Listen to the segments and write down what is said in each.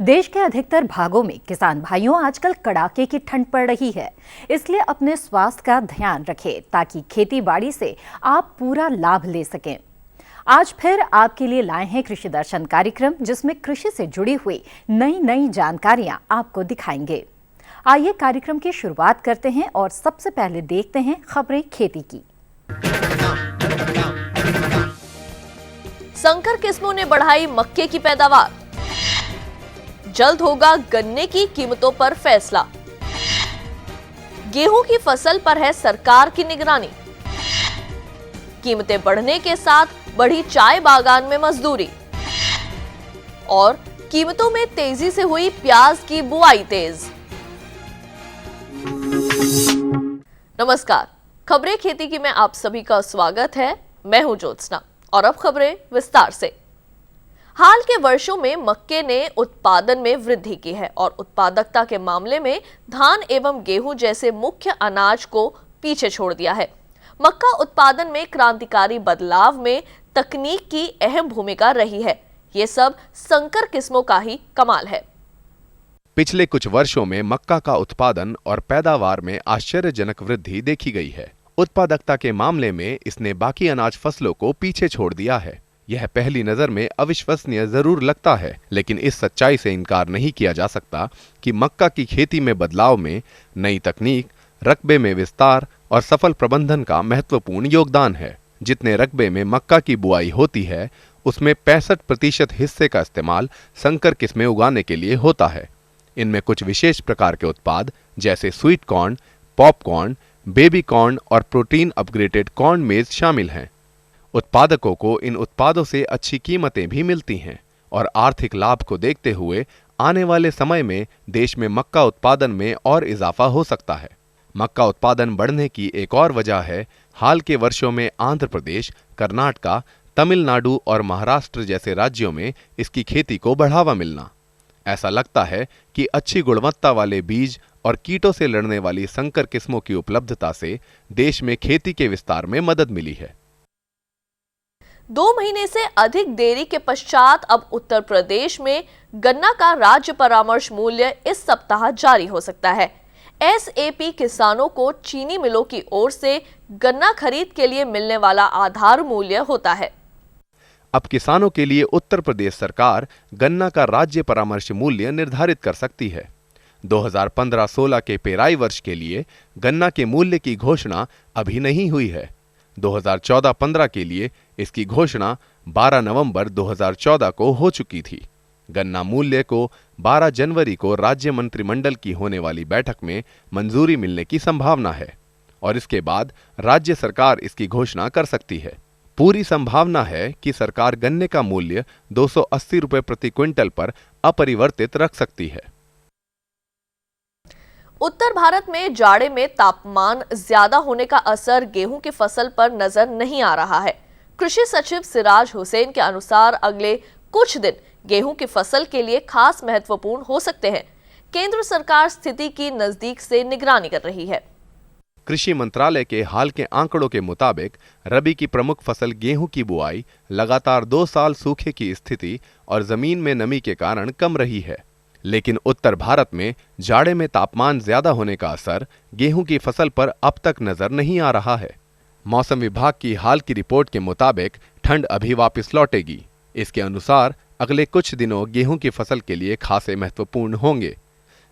देश के अधिकतर भागों में किसान भाइयों आजकल कड़ाके की ठंड पड़ रही है, इसलिए अपने स्वास्थ्य का ध्यान रखें ताकि खेती बाड़ी से आप पूरा लाभ ले सकें। आज फिर आपके लिए लाए हैं कृषि दर्शन कार्यक्रम, जिसमें कृषि से जुड़ी हुई नई नई जानकारियां आपको दिखाएंगे। आइए कार्यक्रम की शुरुआत करते हैं और सबसे पहले देखते हैं खबरें खेती की। संकर किस्मों ने बढ़ाई मक्के की पैदावार, जल्द होगा गन्ने की कीमतों पर फैसला। गेहूं की फसल पर है सरकार की निगरानी। कीमतें बढ़ने के साथ बढ़ी चाय बागान में मजदूरी। और कीमतों में तेजी से हुई प्याज की बुआई तेज। नमस्कार, खबरें खेती की में आप सभी का स्वागत है। मैं हूं ज्योत्सना और अब खबरें विस्तार से। हाल के वर्षों में मक्के ने उत्पादन में वृद्धि की है और उत्पादकता के मामले में धान एवं गेहूं जैसे मुख्य अनाज को पीछे छोड़ दिया है। मक्का उत्पादन में क्रांतिकारी बदलाव में तकनीक की अहम भूमिका रही है। ये सब संकर किस्मों का ही कमाल है। पिछले कुछ वर्षों में मक्का का उत्पादन और पैदावार में आश्चर्यजनक वृद्धि देखी गई है। उत्पादकता के मामले में इसने बाकी अनाज फसलों को पीछे छोड़ दिया है। यह पहली नजर में अविश्वसनीय जरूर लगता है, लेकिन इस सच्चाई से इनकार नहीं किया जा सकता कि मक्का की खेती में बदलाव में नई तकनीक, रकबे में विस्तार और सफल प्रबंधन का महत्वपूर्ण योगदान है। जितने रकबे में मक्का की बुआई होती है, उसमें 65% हिस्से का इस्तेमाल संकर किस्में उगाने के लिए होता है। इनमें कुछ विशेष प्रकार के उत्पाद जैसे sweet corn, popcorn, baby corn और प्रोटीन अपग्रेडेड कॉर्न मेज शामिल हैं। उत्पादकों को इन उत्पादों से अच्छी कीमतें भी मिलती हैं और आर्थिक लाभ को देखते हुए आने वाले समय में देश में मक्का उत्पादन में और इजाफा हो सकता है। मक्का उत्पादन बढ़ने की एक और वजह है हाल के वर्षों में आंध्र प्रदेश, कर्नाटक, तमिलनाडु और महाराष्ट्र जैसे राज्यों में इसकी खेती को बढ़ावा मिलना। ऐसा लगता है कि अच्छी गुणवत्ता वाले बीज और कीटों से लड़ने वाली संकर किस्मों की उपलब्धता से देश में खेती के विस्तार में मदद मिली है। 2 महीने से अधिक देरी के पश्चात अब उत्तर प्रदेश में गन्ना का राज्य परामर्श मूल्य इस सप्ताह जारी हो सकता है। एसएपी किसानों को चीनी मिलों की ओर से गन्ना खरीद के लिए मिलने वाला आधार मूल्य होता है। अब किसानों के लिए उत्तर प्रदेश सरकार गन्ना का राज्य परामर्श मूल्य निर्धारित कर सकती है। 2015-16 के पेराई वर्ष के लिए गन्ना के मूल्य की घोषणा अभी नहीं हुई है। 2014-15 के लिए इसकी घोषणा 12 नवंबर 2014 को हो चुकी थी। गन्ना मूल्य को 12 जनवरी को राज्य मंत्रिमंडल की होने वाली बैठक में मंजूरी मिलने की संभावना है और इसके बाद राज्य सरकार इसकी घोषणा कर सकती है। पूरी संभावना है कि सरकार गन्ने का मूल्य 280 रुपए प्रति क्विंटल पर अपरिवर्तित रख सकती है। उत्तर भारत में जाड़े में तापमान ज्यादा होने का असर गेहूं की फसल पर नजर नहीं आ रहा है। कृषि सचिव सिराज हुसैन के अनुसार अगले कुछ दिन गेहूं की फसल के लिए खास महत्वपूर्ण हो सकते हैं। केंद्र सरकार स्थिति की नजदीक से निगरानी कर रही है। कृषि मंत्रालय के हाल के आंकड़ों के मुताबिक रबी की प्रमुख फसल गेहूं की बुआई लगातार 2 साल सूखे की स्थिति और जमीन में नमी के कारण कम रही है। लेकिन उत्तर भारत में जाड़े में तापमान ज्यादा होने का असर गेहूं की फसल पर अब तक नजर नहीं आ रहा है। मौसम विभाग की हाल की रिपोर्ट के मुताबिक ठंड अभी वापस लौटेगी। इसके अनुसार अगले कुछ दिनों गेहूं की फसल के लिए खासे महत्वपूर्ण होंगे।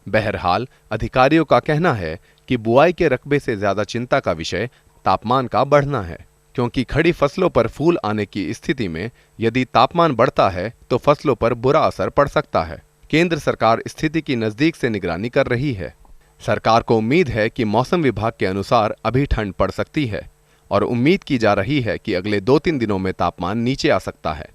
बहरहाल अधिकारियों का कहना है कि बुआई के रकबे से ज्यादा चिंता का विषय तापमान का बढ़ना है, क्योंकि खड़ी फसलों पर फूल आने की स्थिति में यदि तापमान बढ़ता है तो फसलों पर बुरा असर पड़ सकता है। केंद्र सरकार स्थिति की नजदीक से निगरानी कर रही है। सरकार को उम्मीद है कि मौसम विभाग के अनुसार अभी ठंड पड़ सकती है और उम्मीद की जा रही है कि अगले 2-3 दिनों में तापमान नीचे आ सकता है।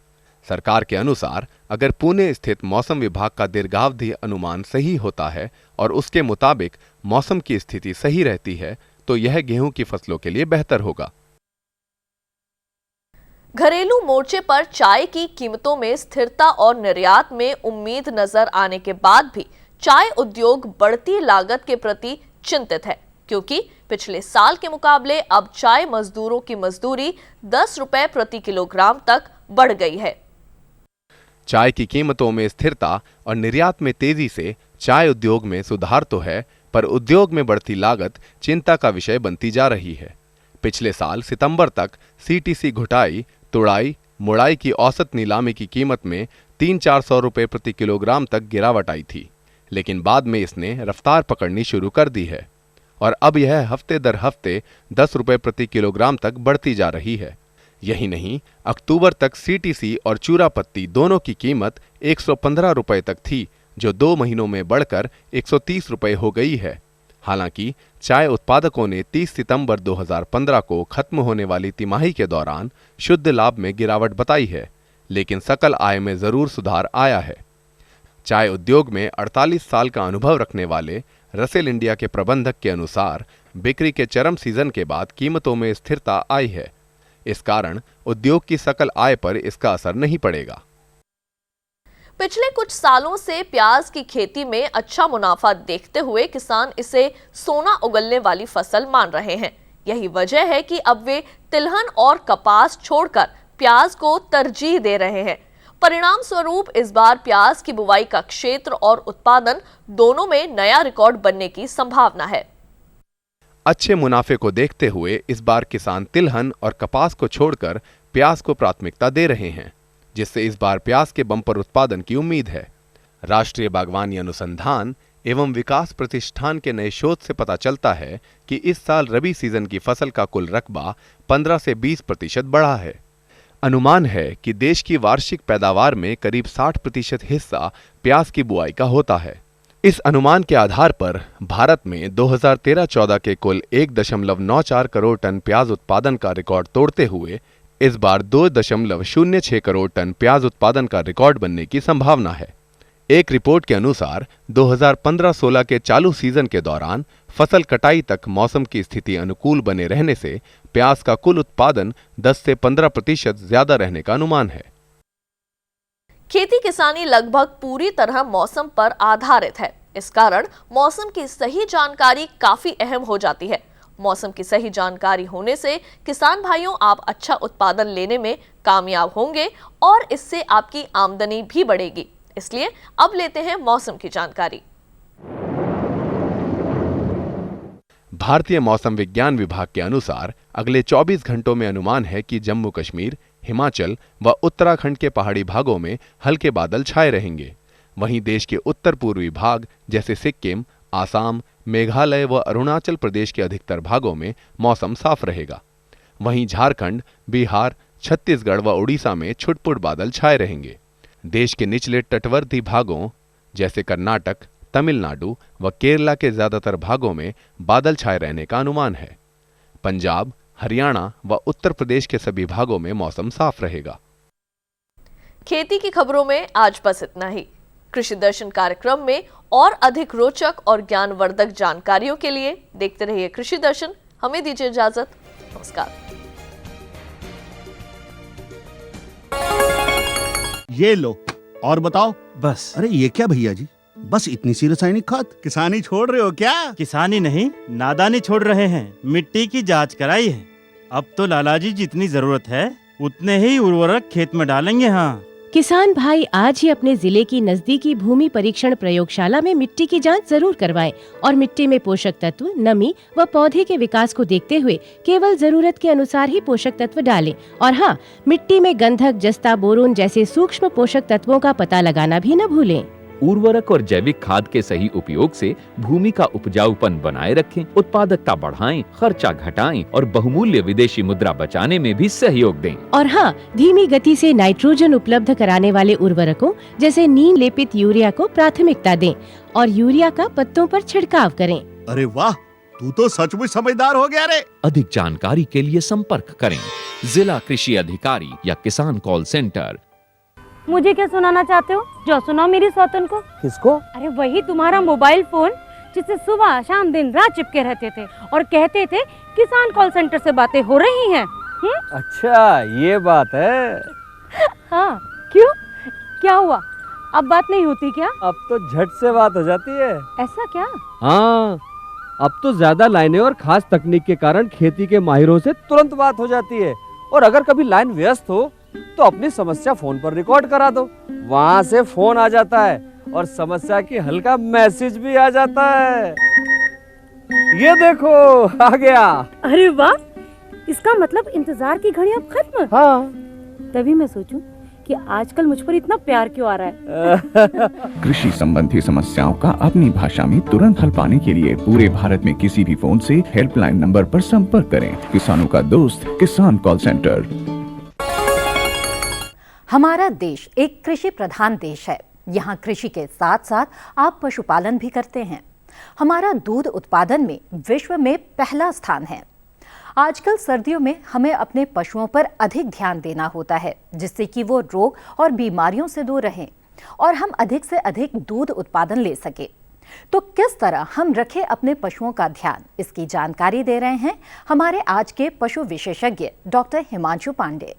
सरकार के अनुसार अगर पुणे स्थित मौसम विभाग का दीर्घावधि अनुमान सही होता है और उसके मुताबिक मौसम की स्थिति सही रहती है तो यह गेहूं की फसलों के लिए बेहतर होगा। घरेलू मोर्चे पर चाय की कीमतों में स्थिरता और निर्यात में उम्मीद नजर आने के बाद भी चाय उद्योग बढ़ती लागत के प्रति चिंतित है, क्योंकि पिछले साल के मुकाबले अब चाय मजदूरों की मजदूरी 10 रुपए प्रति किलोग्राम तक बढ़ गई है। चाय की कीमतों में स्थिरता और निर्यात में तेजी से चाय उद्योग में सुधार तो है, पर उद्योग में बढ़ती लागत चिंता का विषय बनती जा रही है। पिछले साल सितंबर तक सीटीसी घुटाई, तुड़ाई, मुड़ाई की औसत नीलामी की कीमत में 300-400 रुपए प्रति किलोग्राम तक गिरावट आई थी, लेकिन बाद में इसने रफ्तार पकड़नी शुरू कर दी है और अब यह हफ्ते दर हफ्ते 10 रुपए प्रति किलोग्राम तक बढ़ती जा रही है। यही नहीं, अक्टूबर तक सीटीसी और चूरा पत्ती दोनों की कीमत 115 रुपए तक थी, जो 2 महीनों में बढ़कर 130 रुपए हो गई है। हालांकि चाय उत्पादकों ने 30 सितंबर 2015 को खत्म होने वाली तिमाही के दौरान शुद्ध लाभ में गिरावट बताई है, लेकिन सकल आय में जरूर सुधार आया है। चाय उद्योग में 48 साल का अनुभव रखने वाले रसेल इंडिया के प्रबंधक के अनुसार बिक्री के चरम सीजन के बाद कीमतों में स्थिरता आई है। इस कारण उद्योग की सकल आय पर इसका असर नहीं पड़ेगा। पिछले कुछ सालों से प्याज की खेती में अच्छा मुनाफा देखते हुए किसान इसे सोना उगलने वाली फसल मान रहे हैं। यही वजह है कि अब वे तिलहन और कपास छोड़कर प्याज को तरजीह दे रहे हैं। परिणाम स्वरूप इस बार प्याज की बुवाई का क्षेत्र और उत्पादन दोनों में नया रिकॉर्ड बनने की संभावना है। अच्छे मुनाफे को देखते हुए इस बार किसान तिलहन और कपास को छोड़कर प्याज को प्राथमिकता दे रहे हैं, जिससे इस बार प्याज के बम्पर उत्पादन की उम्मीद है। राष्ट्रीय बागवानी अनुसंधान एवं विकास प्रतिष्ठान के नए शोध से पता चलता है कि इस साल रबी सीजन की फसल का कुल रकबा 15 से 20% बढ़ा है। अनुमान है कि देश की वार्षिक पैदावार में करीब 60% हिस्सा प्याज की बुआई का होता है। इस अनुमान के आधार पर भारत में 2013-14 के कुल 1.94 करोड़ टन प्याज उत्पादन का रिकॉर्ड तोड़ते हुए इस बार 2.06 करोड़ टन प्याज उत्पादन का रिकॉर्ड बनने की संभावना है। एक रिपोर्ट के अनुसार 2015-16 के चालू सीजन के दौरान फसल कटाई तक मौसम की स्थिति अनुकूल बने रहने से प्याज का कुल उत्पादन 10 से 15% ज्यादा रहने का अनुमान है। खेती किसानी लगभग पूरी तरह मौसम पर आधारित है। इस कारण मौसम की सही जानकारी काफी अहम हो जाती है। मौसम की सही जानकारी होने से किसान भाइयों आप अच्छा उत्पादन लेने में कामयाब होंगे और इससे आपकी आमदनी भी बढ़ेगी। इसलिए अब लेते हैं मौसम की जानकारी। भारतीय मौसम विज्ञान विभाग के अनुसार अगले 24 घंटों में अनुमान है कि जम्मू कश्मीर, हिमाचल व उत्तराखंड के पहाड़ी भागों में हल्के बादल छाए रहेंगे। वहीं देश के उत्तर पूर्वी भाग जैसे सिक्किम, आसाम, मेघालय व अरुणाचल प्रदेश के अधिकतर भागों में मौसम साफ रहेगा। वहीं झारखंड, बिहार, छत्तीसगढ़ व उड़ीसा में छुटपुट बादल छाए रहेंगे। देश के निचले तटवर्ती भागों जैसे कर्नाटक, तमिलनाडु व केरला के ज्यादातर भागों में बादल छाए रहने का अनुमान है। पंजाब, हरियाणा व उत्तर प्रदेश के सभी भागों में मौसम साफ रहेगा। खेती की खबरों में आज बस इतना ही। कृषि दर्शन कार्यक्रम में और अधिक रोचक और ज्ञानवर्धक जानकारियों के लिए देखते रहिए कृषि दर्शन। हमें दीजिए इजाजत। नमस्कार। ये लो और बताओ। बस। अरे ये क्या भैया जी, बस इतनी सी रासायनिक खाद? किसानी छोड़ रहे हो क्या? किसानी नहीं, नादानी छोड़ रहे हैं। मिट्टी की जांच कराई है। अब तो लालाजी जितनी जरूरत है उतने ही उर्वरक खेत में डालेंगे। हाँ, किसान भाई आज ही अपने जिले की नजदीकी भूमि परीक्षण प्रयोगशाला में मिट्टी की जांच जरूर करवाएं और मिट्टी में पोषक तत्व, नमी व पौधे के विकास को देखते हुए केवल जरूरत के अनुसार ही पोषक तत्व डालें। और हाँ, मिट्टी में गंधक, जस्ता, बोरोन जैसे सूक्ष्म पोषक तत्वों का पता लगाना भी न भूलें। उर्वरक और जैविक खाद के सही उपयोग से भूमि का उपजाऊपन बनाए रखें, उत्पादकता बढ़ाएं, खर्चा घटाएं और बहुमूल्य विदेशी मुद्रा बचाने में भी सहयोग दें। और हाँ, धीमी गति से नाइट्रोजन उपलब्ध कराने वाले उर्वरकों जैसे नीम लेपित यूरिया को प्राथमिकता दें और यूरिया का पत्तों पर छिड़काव करें। अरे वाह, तू तो सचमुच समझदार हो गया रे। अधिक जानकारी के लिए संपर्क करें जिला कृषि अधिकारी या किसान कॉल सेंटर। मुझे क्या सुनाना चाहते हो? जो सुनाओ मेरी सौतन को। किसको? अरे वही तुम्हारा मोबाइल फोन जिससे सुबह शाम दिन रात चिपके रहते थे और कहते थे किसान कॉल सेंटर से बातें हो रही हैं। अच्छा ये बात है। हाँ, क्यों? क्या हुआ? अब बात नहीं होती क्या? अब तो झट से बात हो जाती है। ऐसा क्या? हाँ, अब तो ज्यादा लाइनें और खास तकनीक के कारण खेती के माहिरों से तुरंत बात हो जाती है। और अगर कभी लाइन व्यस्त हो तो अपनी समस्या फोन पर रिकॉर्ड करा दो, वहाँ से फोन आ जाता है और समस्या की हल का मैसेज भी आ जाता है। ये देखो आ गया। अरे वाह, इसका मतलब इंतजार की घड़ी अब खत्म। हाँ। तभी मैं सोचूं कि आजकल मुझ पर इतना प्यार क्यों आ रहा है। कृषि संबंधी समस्याओं का अपनी भाषा में तुरंत हल पाने के लिए पूरे भारत में किसी भी फोन से हेल्पलाइन नंबर पर संपर्क करें। किसानों का दोस्त किसान कॉल सेंटर। हमारा देश एक कृषि प्रधान देश है। यहाँ कृषि के साथ साथ आप पशुपालन भी करते हैं। हमारा दूध उत्पादन में विश्व में पहला स्थान है। आजकल सर्दियों में हमें अपने पशुओं पर अधिक ध्यान देना होता है, जिससे कि वो रोग और बीमारियों से दूर रहें और हम अधिक से अधिक दूध उत्पादन ले सके। तो किस तरह हम रखें अपने पशुओं का ध्यान, इसकी जानकारी दे रहे हैं हमारे आज के पशु विशेषज्ञ डॉक्टर हिमांशु पांडे।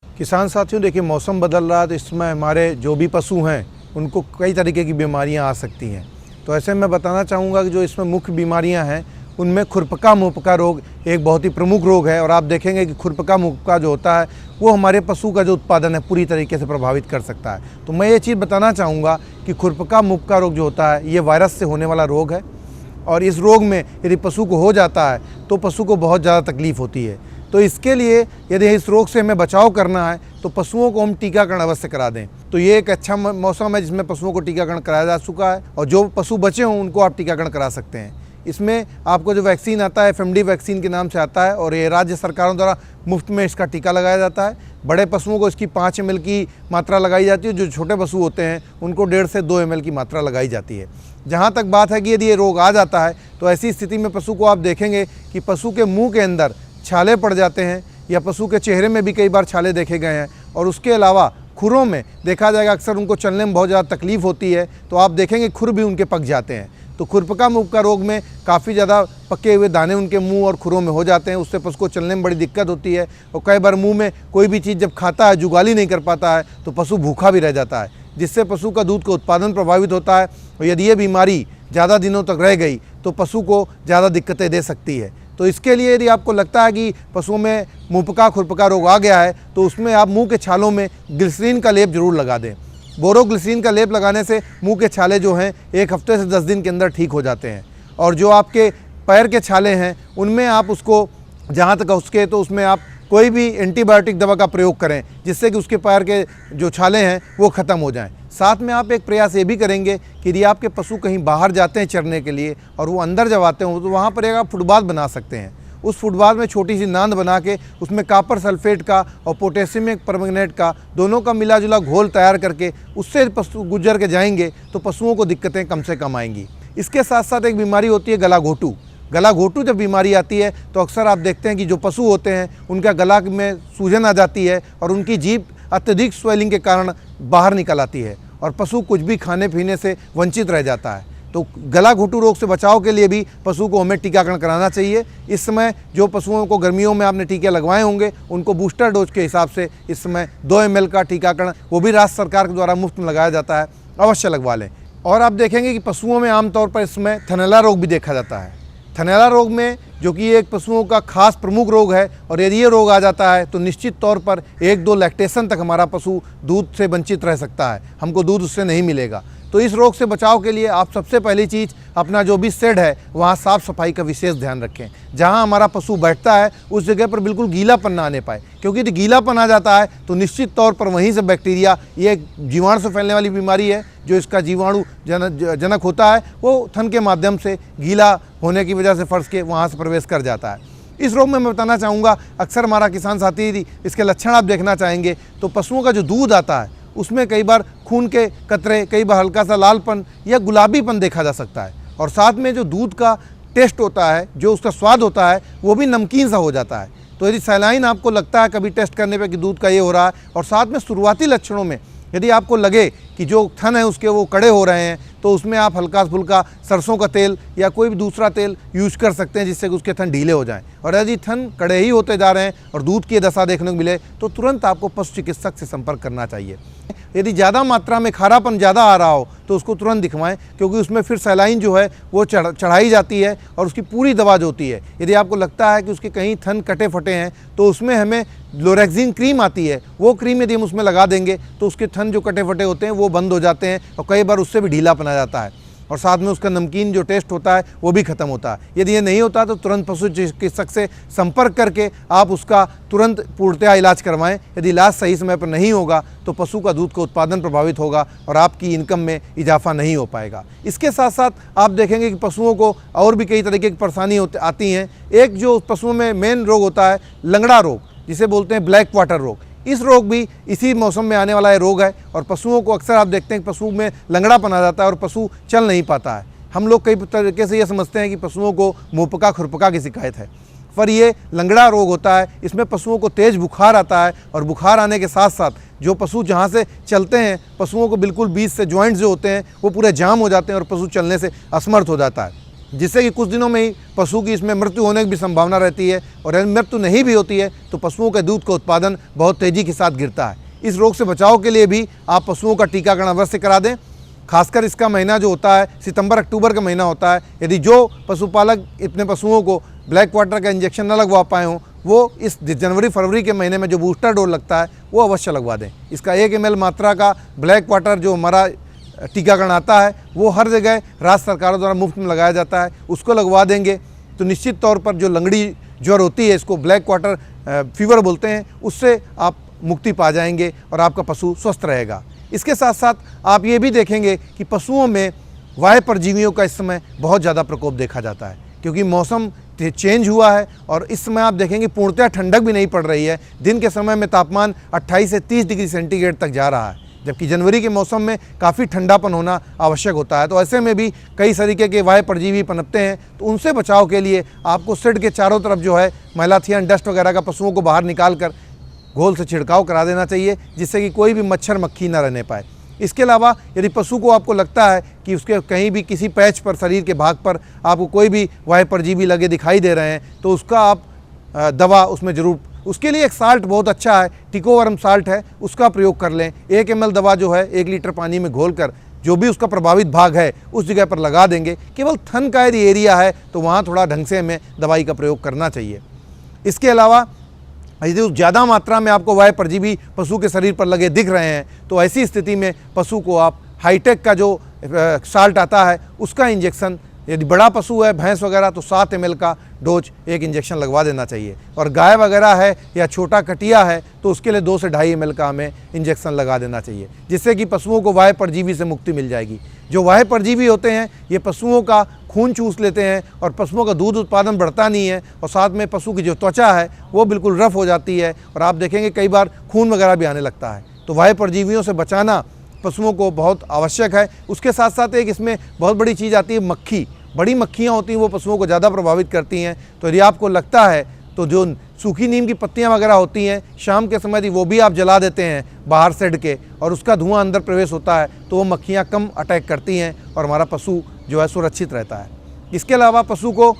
किसान साथियों, देखिए मौसम बदल रहा है तो इस समय हमारे जो भी पशु हैं उनको कई तरीके की बीमारियां आ सकती हैं। तो ऐसे मैं बताना चाहूँगा कि जो इसमें मुख्य बीमारियां हैं उनमें खुरपका मुहपका रोग एक बहुत ही प्रमुख रोग है। और आप देखेंगे कि खुरपका मुहपका जो होता है वो हमारे पशु का जो उत्पादन है पूरी तरीके से प्रभावित कर सकता है। तो मैं ये चीज़ बताना चाहूँगा कि खुरपका मुहपका रोग जो होता है ये वायरस से होने वाला रोग है और इस रोग में यदि पशु को हो जाता है तो पशु को बहुत ज़्यादा तकलीफ़ होती है। तो इसके लिए यदि इस रोग से हमें बचाव करना है तो पशुओं को हम टीकाकरण अवश्य करा दें। तो ये एक अच्छा मौसम है जिसमें पशुओं को टीकाकरण कराया जा चुका है और जो पशु बचे हों उनको आप टीकाकरण करा सकते हैं। इसमें आपको जो वैक्सीन आता है FMD वैक्सीन के नाम से आता है और ये राज्य सरकारों द्वारा मुफ्त में इसका टीका लगाया जाता है। बड़े पशुओं को इसकी 5 ml की मात्रा लगाई जाती है, जो छोटे पशु होते हैं उनको 1.5 से 2 ml की मात्रा लगाई जाती है। जहाँ तक बात है कि यदि ये रोग आ जाता है तो ऐसी स्थिति में पशु को आप देखेंगे कि पशु के मुँह के अंदर छाले पड़ जाते हैं या पशु के चेहरे में भी कई बार छाले देखे गए हैं और उसके अलावा खुरों में देखा जाएगा अक्सर उनको चलने में बहुत ज़्यादा तकलीफ़ होती है। तो आप देखेंगे खुर भी उनके पक जाते हैं। तो खुरपका मुहपका रोग में काफ़ी ज़्यादा पके हुए दाने उनके मुंह और खुरों में हो जाते हैं, उससे पशु को चलने में बड़ी दिक्कत होती है और कई बार मुंह में कोई भी चीज़ जब खाता है जुगाली नहीं कर पाता है तो पशु भूखा भी रह जाता है, जिससे पशु का दूध का उत्पादन प्रभावित होता है। और यदि ये बीमारी ज़्यादा दिनों तक रह गई तो पशु को ज़्यादा दिक्कतें दे सकती है। तो इसके लिए यदि आपको लगता है कि पशुओं में मुहपका खुरपका रोग आ गया है तो उसमें आप मुंह के छालों में ग्लिसरीन का लेप जरूर लगा दें। बोरोग्लिसरीन का लेप लगाने से मुंह के छाले जो हैं 1 हफ्ते से 10 दिन के अंदर ठीक हो जाते हैं। और जो आपके पैर के छाले हैं उनमें आप उसको जहाँ तक उसके तो उसमें आप कोई भी एंटीबायोटिक दवा का प्रयोग करें जिससे कि उसके पैर के जो छाले हैं वो ख़त्म हो जाएं। साथ में आप एक प्रयास ये भी करेंगे कि यदि आपके पशु कहीं बाहर जाते हैं चरने के लिए और वो अंदर जब आते हों तो वहाँ पर एक आप फुटबाथ बना सकते हैं। उस फुटबाथ में छोटी सी नांद बना के उसमें कॉपर सल्फेट का और पोटेशियम परमंगनेट का दोनों का मिला जुला घोल तैयार करके उससे पशु गुजर के जाएंगे तो पशुओं को दिक्कतें कम से कम आएंगी। इसके साथ साथ एक बीमारी होती है गला घोटू। गला घोटू जब बीमारी आती है तो अक्सर आप देखते हैं कि जो पशु होते हैं उनका गला में सूजन आ जाती है और उनकी जीभ अत्यधिक स्वेलिंग के कारण बाहर निकल आती है और पशु कुछ भी खाने पीने से वंचित रह जाता है। तो गला घोटू रोग से बचाव के लिए भी पशु को हमें टीकाकरण कराना चाहिए। इस समय जो पशुओं को गर्मियों में आपने टीके लगवाए होंगे उनको बूस्टर डोज के हिसाब से इस समय 2 ml का टीकाकरण वो भी राज्य सरकार के द्वारा मुफ्त में लगाया जाता है, अवश्य लगवा लें। और आप देखेंगे कि पशुओं में आमतौर पर इस समय थनैला रोग भी देखा जाता है। थनैला रोग में जो कि एक पशुओं का खास प्रमुख रोग है और यदि ये रोग आ जाता है तो निश्चित तौर पर 1-2 लैक्टेशन तक हमारा पशु दूध से वंचित रह सकता है, हमको दूध उससे नहीं मिलेगा। तो इस रोग से बचाव के लिए आप सबसे पहली चीज़ अपना जो भी शेड है वहाँ साफ़ सफाई का विशेष ध्यान रखें। जहाँ हमारा पशु बैठता है उस जगह पर बिल्कुल गीलापन ना आने पाए, क्योंकि यदि गीलापन आ जाता है तो निश्चित तौर पर वहीं से बैक्टीरिया, ये जीवाणु से फैलने वाली बीमारी है, जो इसका जीवाणु जनक होता है वो थन के माध्यम से गीला होने की वजह से फर्श के वहाँ से प्रवेश कर जाता है। इस रोग में मैं बताना चाहूँगा अक्सर हमारा किसान साथी इसके लक्षण आप देखना चाहेंगे तो पशुओं का जो दूध आता है उसमें कई बार खून के कतरे, कई बार हल्का सा लालपन या गुलाबीपन देखा जा सकता है और साथ में जो दूध का टेस्ट होता है, जो उसका स्वाद होता है वो भी नमकीन सा हो जाता है। तो यदि सैलाइन आपको लगता है कभी टेस्ट करने पे कि दूध का ये हो रहा है और साथ में शुरुआती लक्षणों में यदि आपको लगे कि जो थन है उसके वो कड़े हो रहे हैं, तो उसमें आप हल्का फुल्का सरसों का तेल या कोई भी दूसरा तेल यूज कर सकते हैं, जिससे कि उसके थन ढीले हो जाएं। और यदि थन कड़े ही होते जा रहे हैं और दूध की दशा देखने को मिले तो तुरंत आपको पशु चिकित्सक से संपर्क करना चाहिए। यदि ज़्यादा मात्रा में खारापन ज़्यादा आ रहा हो तो उसको तुरंत दिखवाएं, क्योंकि उसमें फिर सलाइन जो है वो चढ़ाई जाती है और उसकी पूरी दवा जो होती है। यदि आपको लगता है कि उसके कहीं थन कटे फटे हैं तो उसमें हमें लोरेक्सिन क्रीम आती है, वो क्रीम यदि हम उसमें लगा देंगे तो उसके थन जो कटे फटे होते हैं वो बंद हो जाते हैं और कई बार उससे भी ढीलापन आ जाता है और साथ में उसका नमकीन जो टेस्ट होता है वो भी खत्म होता है। यदि ये नहीं होता तो तुरंत पशु चिकित्सक से संपर्क करके आप उसका तुरंत पूर्णतया इलाज करवाएं। यदि इलाज सही समय पर नहीं होगा तो पशु का दूध का उत्पादन प्रभावित होगा और आपकी इनकम में इजाफा नहीं हो पाएगा। इसके साथ साथ आप देखेंगे कि पशुओं को और भी कई तरीके की परेशानी आती हैं। एक जो पशुओं में मेन रोग होता है लंगड़ा रोग, जिसे बोलते हैं ब्लैक क्वार्टर रोग। इस रोग भी इसी मौसम में आने वाला ये रोग है और पशुओं को अक्सर आप देखते हैं कि पशु में लंगड़ापन आ जाता है और पशु चल नहीं पाता है। हम लोग कई तरीके से ये समझते हैं कि पशुओं को मुंहपका खुरपका की शिकायत है, पर ये लंगड़ा रोग होता है। इसमें पशुओं को तेज़ बुखार आता है और बुखार आने के साथ साथ जो पशु जहाँ से चलते हैं, पशुओं को बिल्कुल बीच से जॉइंट्स जो होते हैं वो पूरे जाम हो जाते हैं और पशु चलने से असमर्थ हो जाता है, जिससे कि कुछ दिनों में ही पशु की इसमें मृत्यु होने की भी संभावना रहती है। और यदि मृत्यु नहीं भी होती है तो पशुओं के दूध का उत्पादन बहुत तेज़ी के साथ गिरता है। इस रोग से बचाव के लिए भी आप पशुओं का टीकाकरण अवश्य करा दें। खासकर इसका महीना जो होता है सितंबर अक्टूबर का महीना होता है। यदि जो पशुपालक अपने पशुओं को ब्लैक क्वार्टर का इंजेक्शन न लगवा पाए हों, वो इस जनवरी फरवरी के महीने में जो बूस्टर डोज लगता है वो अवश्य लगवा दें। इसका 1 ml मात्रा का ब्लैक क्वार्टर जो हमारा टीकाकरण आता है वो हर जगह राज्य सरकारों द्वारा मुफ्त में लगाया जाता है, उसको लगवा देंगे तो निश्चित तौर पर जो लंगड़ी ज्वर होती है, इसको ब्लैक क्वार्टर फीवर बोलते हैं, उससे आप मुक्ति पा जाएंगे और आपका पशु स्वस्थ रहेगा। इसके साथ साथ आप ये भी देखेंगे कि पशुओं में वायु परजीवियों का इस समय बहुत ज़्यादा प्रकोप देखा जाता है, क्योंकि मौसम चेंज हुआ है और इस समय आप देखेंगे पूर्णतः ठंडक भी नहीं पड़ रही है। दिन के समय में तापमान 28 से 30 डिग्री सेंटीग्रेड तक जा रहा है, जबकि जनवरी के मौसम में काफ़ी ठंडापन होना आवश्यक होता है। तो ऐसे में भी कई तरीके के वायु परजीवी पनपते हैं, तो उनसे बचाव के लिए आपको शेड के चारों तरफ जो है मैलाथियन डस्ट वगैरह का पशुओं को बाहर निकाल कर घोल से छिड़काव करा देना चाहिए, जिससे कि कोई भी मच्छर मक्खी ना रहने पाए। इसके अलावा यदि पशु को आपको लगता है कि उसके कहीं भी किसी पैच पर, शरीर के भाग पर आपको कोई भी वायु परजीवी लगे दिखाई दे रहे हैं तो उसका आप दवा उसमें ज़रूर, उसके लिए एक साल्ट बहुत अच्छा है, टिकोवर्म साल्ट है, उसका प्रयोग कर लें। 1 ml दवा जो है 1 लीटर पानी में घोलकर जो भी उसका प्रभावित भाग है उस जगह पर लगा देंगे। केवल थन का यदि एरिया है तो वहाँ थोड़ा ढंग से हमें दवाई का प्रयोग करना चाहिए। इसके अलावा यदि ज़्यादा मात्रा में आपको वायु परजीवी पशु के शरीर पर लगे दिख रहे हैं तो ऐसी स्थिति में पशु को आप हाईटेक का जो साल्ट आता है उसका इंजेक्शन, यदि बड़ा पशु है भैंस वगैरह तो 7 ml का डोज एक इंजेक्शन लगवा देना चाहिए, और गाय वगैरह है या छोटा कटिया है तो उसके लिए 2 से 2.5 ml का हमें इंजेक्शन लगा देना चाहिए, जिससे कि पशुओं को वायु परजीवी से मुक्ति मिल जाएगी। जो वायु परजीवी होते हैं ये पशुओं का खून चूस लेते हैं और पशुओं का दूध उत्पादन बढ़ता नहीं है, और साथ में पशु की जो त्वचा है वो बिल्कुल रफ हो जाती है और आप देखेंगे कई बार खून वगैरह भी आने लगता है। तो वायु परजीवियों से बचाना पशुओं को बहुत आवश्यक है। उसके साथ साथ एक इसमें बहुत बड़ी चीज़ आती है मक्खी, बड़ी मक्खियाँ होती हैं वो पशुओं को ज़्यादा प्रभावित करती हैं। तो यदि आपको लगता है तो जो सूखी नीम की पत्तियां वगैरह होती हैं शाम के समय वो भी आप जला देते हैं बाहर शेड के, और उसका धुआं अंदर प्रवेश होता है तो वो मक्खियाँ कम अटैक करती हैं और हमारा पशु जो है सुरक्षित रहता है। इसके अलावा पशु को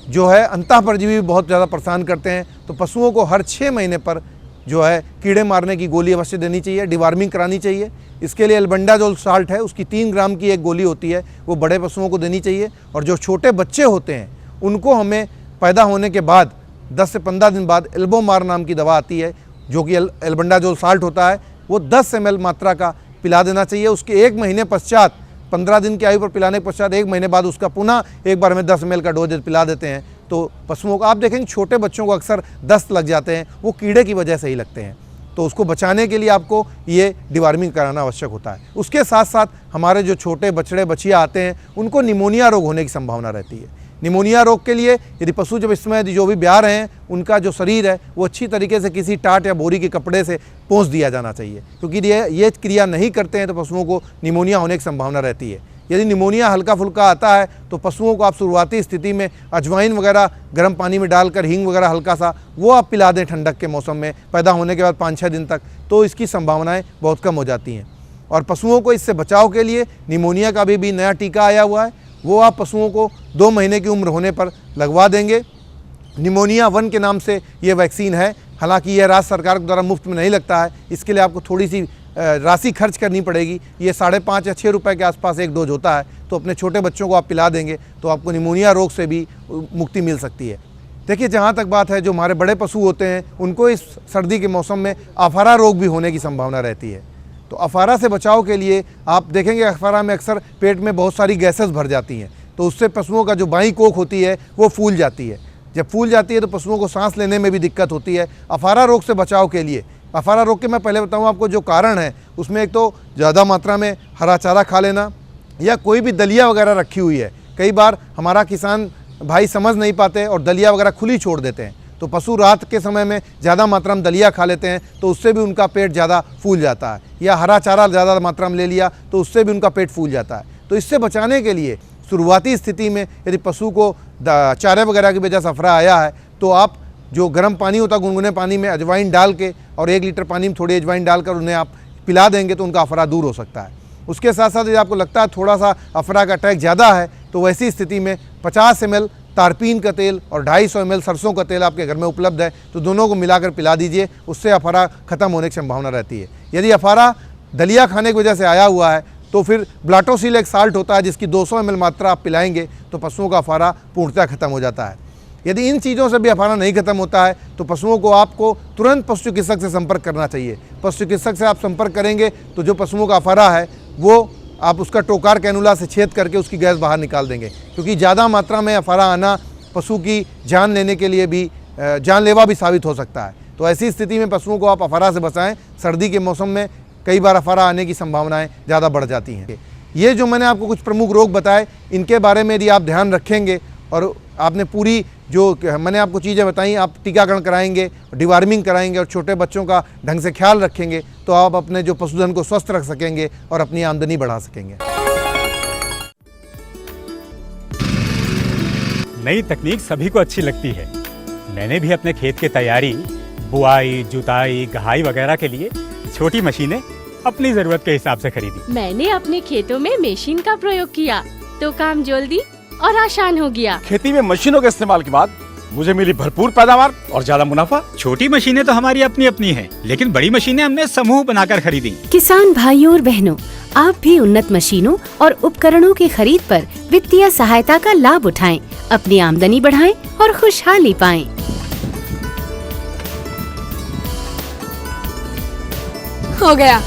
जो है अंतः परजीवी बहुत ज़्यादा परेशान करते हैं, तो पशुओं को हर 6 महीने पर जो है कीड़े मारने की गोली अवश्य देनी चाहिए, डिवार्मिंग करानी चाहिए। इसके लिए एल्बेंडाजोल साल्ट है, उसकी 3 ग्राम की एक गोली होती है, वो बड़े पशुओं को देनी चाहिए। और जो छोटे बच्चे होते हैं उनको हमें पैदा होने के बाद 10 से 15 दिन बाद एल्बोमार नाम की दवा आती है जो कि एल्बेंडाजोल साल्ट होता है, वो 10 ml मात्रा का पिला देना चाहिए। उसके 1 महीने पश्चात 15 दिन की आयु पर पिलाने के पश्चात 1 महीने बाद उसका पुनः एक बार में 10 ml का डोज पिला देते हैं। तो पशुओं को आप देखेंगे छोटे बच्चों को अक्सर दस्त लग जाते हैं, वो कीड़े की वजह से ही लगते हैं, तो उसको बचाने के लिए आपको ये डिवार्मिंग कराना आवश्यक होता है। उसके साथ साथ हमारे जो छोटे बछड़े बछिया आते हैं उनको निमोनिया रोग होने की संभावना रहती है। निमोनिया रोग के लिए यदि पशु जब इस समय जो भी ब्याह रहे हैं उनका जो शरीर है वो अच्छी तरीके से किसी टाट या बोरी के कपड़े से पोंछ दिया जाना चाहिए, क्योंकि ये क्रिया नहीं करते हैं तो पशुओं को निमोनिया होने की संभावना रहती है। यदि निमोनिया हल्का फुल्का आता है तो पशुओं को आप शुरुआती स्थिति में अजवाइन वगैरह गर्म पानी में डालकर हींग वगैरह हल्का सा वो आप पिला दें ठंडक के मौसम में पैदा होने के बाद 5-6 दिन तक, तो इसकी संभावनाएं बहुत कम हो जाती हैं। और पशुओं को इससे बचाव के लिए निमोनिया का भी नया टीका आया हुआ है, वो आप पशुओं को 2 महीने की उम्र होने पर लगवा देंगे। निमोनिया 1 के नाम से ये वैक्सीन है। हालांकि यह राज्य सरकार के द्वारा मुफ्त में नहीं लगता है, इसके लिए आपको थोड़ी सी राशि खर्च करनी पड़ेगी। ये 5.5 या 6 रुपये के आसपास एक डोज होता है। तो अपने छोटे बच्चों को आप पिला देंगे तो आपको निमोनिया रोग से भी मुक्ति मिल सकती है। देखिए, जहाँ तक बात है, जो हमारे बड़े पशु होते हैं उनको इस सर्दी के मौसम में अफारा रोग भी होने की संभावना रहती है। तो अफारा से बचाव के लिए आप देखेंगे अफारा में अक्सर पेट में बहुत सारी गैसेस भर जाती हैं, तो उससे पशुओं का जो बाईं कोख होती है वो फूल जाती है। जब फूल जाती है तो पशुओं को सांस लेने में भी दिक्कत होती है। अफारा रोग से बचाव के लिए, अफारा रोग के मैं पहले बताऊँ आपको जो कारण है, उसमें एक तो ज़्यादा मात्रा में हरा चारा खा लेना या कोई भी दलिया वगैरह रखी हुई है। कई बार हमारा किसान भाई समझ नहीं पाते और दलिया वगैरह खुली छोड़ देते हैं, तो पशु रात के समय में ज़्यादा मात्रा में दलिया खा लेते हैं, तो उससे भी उनका पेट ज़्यादा फूल जाता है। या हरा चारा ज़्यादा मात्रा में ले लिया तो उससे भी उनका पेट फूल जाता है। तो इससे बचाने के लिए शुरुआती स्थिति में यदि पशु को चारे वगैरह की वजह से अफरा आया है तो आप जो गर्म पानी होता है गुनगुने पानी में अजवाइन डाल के और 1 लीटर पानी में थोड़ी अजवाइन डालकर उन्हें आप पिला देंगे तो उनका अफरा दूर हो सकता है। उसके साथ साथ यदि आपको लगता है थोड़ा सा अफरा का अटैक ज़्यादा है तो वैसी स्थिति में 50 ml तारपीन का तेल और 250 ml सरसों का तेल आपके घर में उपलब्ध है, तो दोनों को मिलाकर पिला दीजिए, उससे अफारा खत्म होने की संभावना रहती है। यदि अफारा दलिया खाने की वजह से आया हुआ है तो फिर ब्लाटोसिल एक साल्ट होता है जिसकी 200 ml मात्रा आप पिलाएंगे तो पशुओं का अफारा पूर्णतः खत्म हो जाता है। यदि इन चीज़ों से भी अफारा नहीं खत्म होता है तो पशुओं को आपको तुरंत पशु चिकित्सक से संपर्क करना चाहिए। पशु चिकित्सक से आप संपर्क करेंगे तो जो पशुओं का अफारा है वो आप उसका टोकार कैनुला से छेद करके उसकी गैस बाहर निकाल देंगे, क्योंकि ज़्यादा मात्रा में अफारा आना पशु की जान लेने के लिए भी जानलेवा भी साबित हो सकता है। तो ऐसी स्थिति में पशुओं को आप अफारा से बचाएं। सर्दी के मौसम में कई बार अफारा आने की संभावनाएं ज़्यादा बढ़ जाती हैं। ये जो मैंने आपको कुछ प्रमुख रोग बताए, इनके बारे में यदि आप ध्यान रखेंगे और आपने पूरी जो मैंने आपको चीज़ें बताई, आप टीकाकरण कराएंगे, डिवार्मिंग कराएंगे और छोटे बच्चों का ढंग से ख्याल रखेंगे तो आप अपने जो पशुधन को स्वस्थ रख सकेंगे और अपनी आमदनी बढ़ा सकेंगे। नई तकनीक सभी को अच्छी लगती है। मैंने भी अपने खेत की तैयारी, बुआई, जुताई, गहाई वगैरह के लिए छोटी मशीनें अपनी जरूरत के हिसाब से खरीदी। मैंने अपने खेतों में मशीन का प्रयोग किया तो काम जल्दी और आसान हो गया। खेती में मशीनों के इस्तेमाल के बाद मुझे मिली भरपूर पैदावार और ज्यादा मुनाफा। छोटी मशीनें तो हमारी अपनी अपनी हैं, लेकिन बड़ी मशीनें हमने समूह बनाकर खरीदी। किसान भाइयों और बहनों, आप भी उन्नत मशीनों और उपकरणों की खरीद पर वित्तीय सहायता का लाभ उठाएं, अपनी आमदनी बढ़ाएं और खुशहाली पाएं। हो गया।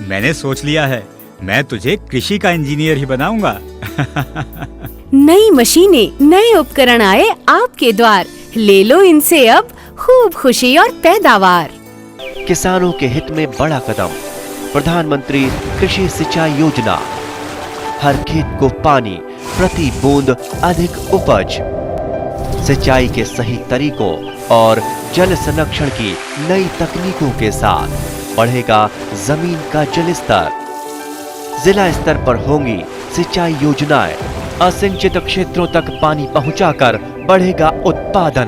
मैंने सोच लिया है, मैं तुझे कृषि का इंजीनियर ही बनाऊंगा। नई मशीनें, नए उपकरण आए आपके द्वार, ले लो इनसे अब खूब खुशी और पैदावार। किसानों के हित में बड़ा कदम, प्रधानमंत्री कृषि सिंचाई योजना। हर खेत को पानी, प्रति बूंद अधिक उपज। सिंचाई के सही तरीकों और जल संरक्षण की नई तकनीकों के साथ बढ़ेगा जमीन का जल स्तर। जिला स्तर पर होंगी सिंचाई योजनाएं, असिंचित क्षेत्रों तक पानी पहुंचाकर बढ़ेगा उत्पादन।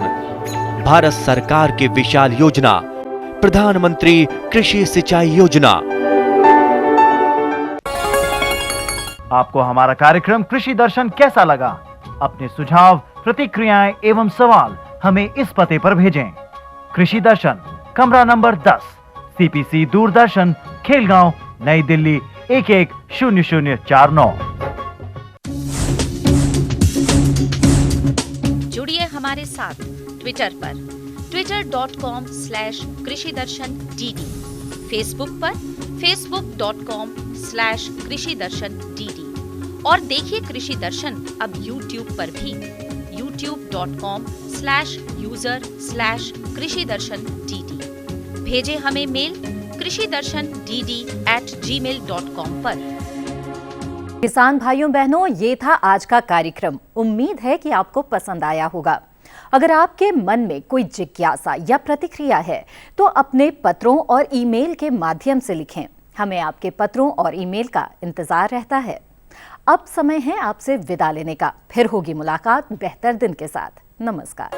भारत सरकार की विशाल योजना प्रधानमंत्री कृषि सिंचाई योजना। आपको हमारा कार्यक्रम कृषि दर्शन कैसा लगा? अपने सुझाव, प्रतिक्रियाएं एवं सवाल हमें इस पते पर भेजें। कृषि दर्शन, कमरा नंबर 10, CPC दूरदर्शन, खेलगांव, नई दिल्ली 110049। जुड़िए हमारे साथ ट्विटर पर twitter.com/कृषिदर्शन-DD, फेसबुक पर facebook.com/कृषिदर्शन-DD और देखिए कृषि दर्शन अब YouTube पर भी youtube.com/user/कृषिदर्शन-DD। भेजे हमें मेल कृषिदर्शन-DD@gmail.com पर। किसान भाइयों बहनों, ये था आज का कार्यक्रम। उम्मीद है कि आपको पसंद आया होगा। अगर आपके मन में कोई जिज्ञासा या प्रतिक्रिया है तो अपने पत्रों और ईमेल के माध्यम से लिखें। हमें आपके पत्रों और ईमेल का इंतजार रहता है। अब समय है आपसे विदा लेने का। फिर होगी मुलाकात बेहतर दिन के साथ। नमस्कार।